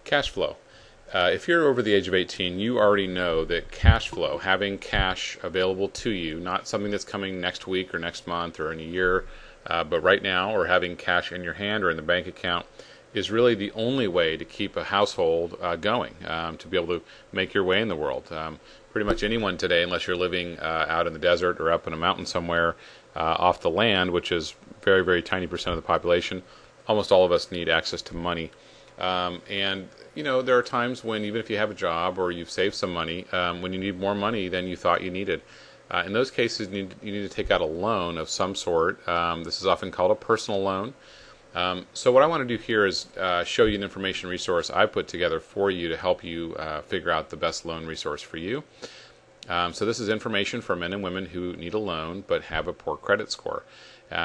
Cash flow. If you're over the age of 18, you already know that cash flow, having cash available to you, not something that's coming next week or next month or in a year, but right now, or having cash in your hand or in the bank account, is really the only way to keep a household going, to be able to make your way in the world. Pretty much anyone today, unless you're living out in the desert or up in a mountain somewhere off the land, which is very, very tiny percent of the population, almost all of us need access to money. And there are times when, even if you have a job or you've saved some money, when you need more money than you thought you needed. In those cases, you need to take out a loan of some sort. This is often called a personal loan. So what I want to do here is show you an information resource I put together for you to help you figure out the best loan resource for you. So this is information for men and women who need a loan but have a poor credit score.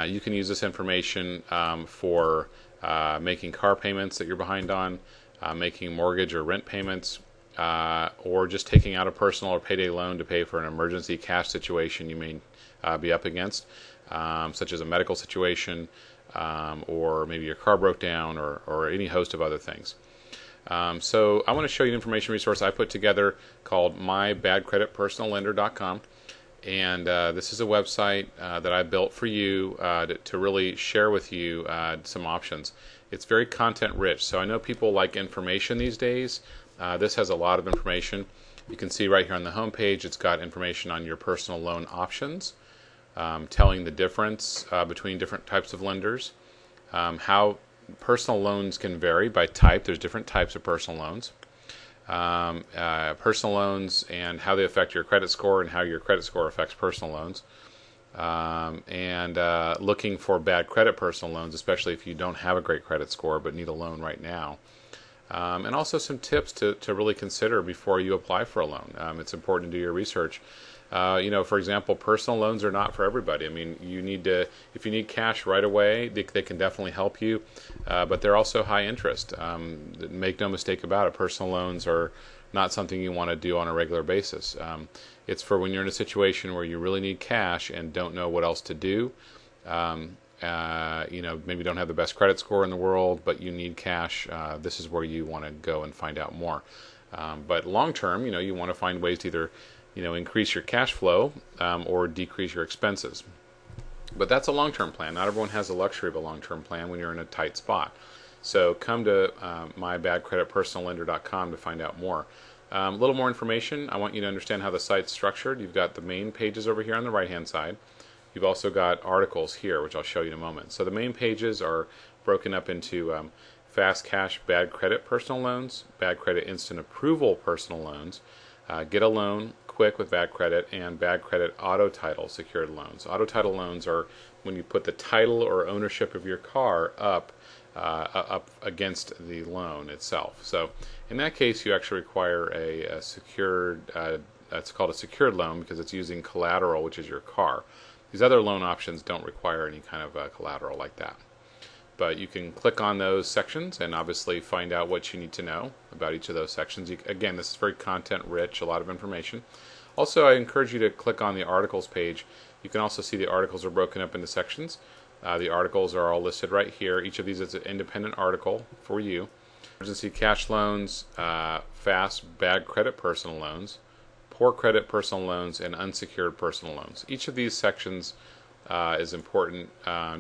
You can use this information for making car payments that you're behind on, making mortgage or rent payments, or just taking out a personal or payday loan to pay for an emergency cash situation you may be up against, such as a medical situation, or maybe your car broke down, or any host of other things. So I want to show you an information resource I put together called MyBadCreditPersonalLender.com. And this is a website that I built for you to really share with you some options. It's very content rich, so I know people like information these days. This has a lot of information. You can see right here on the home page, it's got information on your personal loan options, telling the difference between different types of lenders, how personal loans can vary by type. There's different types of personal loans. Personal loans and how they affect your credit score, and how your credit score affects personal loans, and looking for bad credit personal loans, especially if you don't have a great credit score but need a loan right now, and also some tips to really consider before you apply for a loan. It's important to do your research. For example, personal loans are not for everybody. I mean, if you need cash right away, they can definitely help you, but they're also high interest. Make no mistake about it, personal loans are not something you want to do on a regular basis. It's for when you're in a situation where you really need cash and don't know what else to do. Maybe don't have the best credit score in the world, but you need cash. This is where you want to go and find out more. But long term, you want to find ways to either increase your cash flow or decrease your expenses. But that's a long-term plan. Not everyone has the luxury of a long-term plan when you're in a tight spot. So come to MyBadCreditPersonalLender.com to find out more. A little more information. I want you to understand how the site's structured. You've got the main pages over here on the right-hand side. You've also got articles here, which I'll show you in a moment. So the main pages are broken up into Fast Cash Bad Credit Personal Loans, Bad Credit Instant Approval Personal Loans, Get a Loan Quick with Bad Credit, and Bad Credit Auto Title Secured Loans. Auto Title loans are when you put the title or ownership of your car up against the loan itself. So in that case, you actually require a secured, that's called a secured loan because it's using collateral, which is your car. These other loan options don't require any kind of collateral like that. But you can click on those sections and obviously find out what you need to know about each of those sections. Again, this is very content rich, a lot of information. Also, I encourage you to click on the articles page. You can also see the articles are broken up into sections. The articles are all listed right here. Each of these is an independent article for you. Emergency cash loans, fast bad credit personal loans, poor credit personal loans, and unsecured personal loans. Each of these sections is important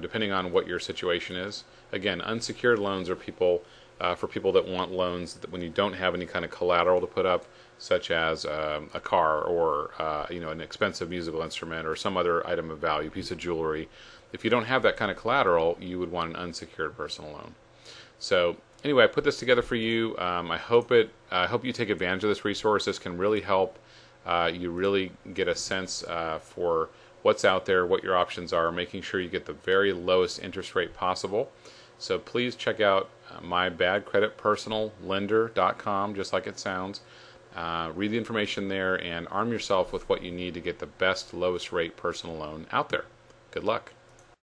depending on what your situation is. Again, unsecured loans are for people that want loans that when you don't have any kind of collateral to put up, such as a car or an expensive musical instrument or some other item of value, piece of jewelry. If you don't have that kind of collateral, you would want an unsecured personal loan. So anyway, I put this together for you. I hope you take advantage of this resource. This can really help you really get a sense for what's out there, what your options are, making sure you get the very lowest interest rate possible. So please check out MyBadCreditPersonalLender.com, just like it sounds. Read the information there and arm yourself with what you need to get the best, lowest rate personal loan out there. Good luck.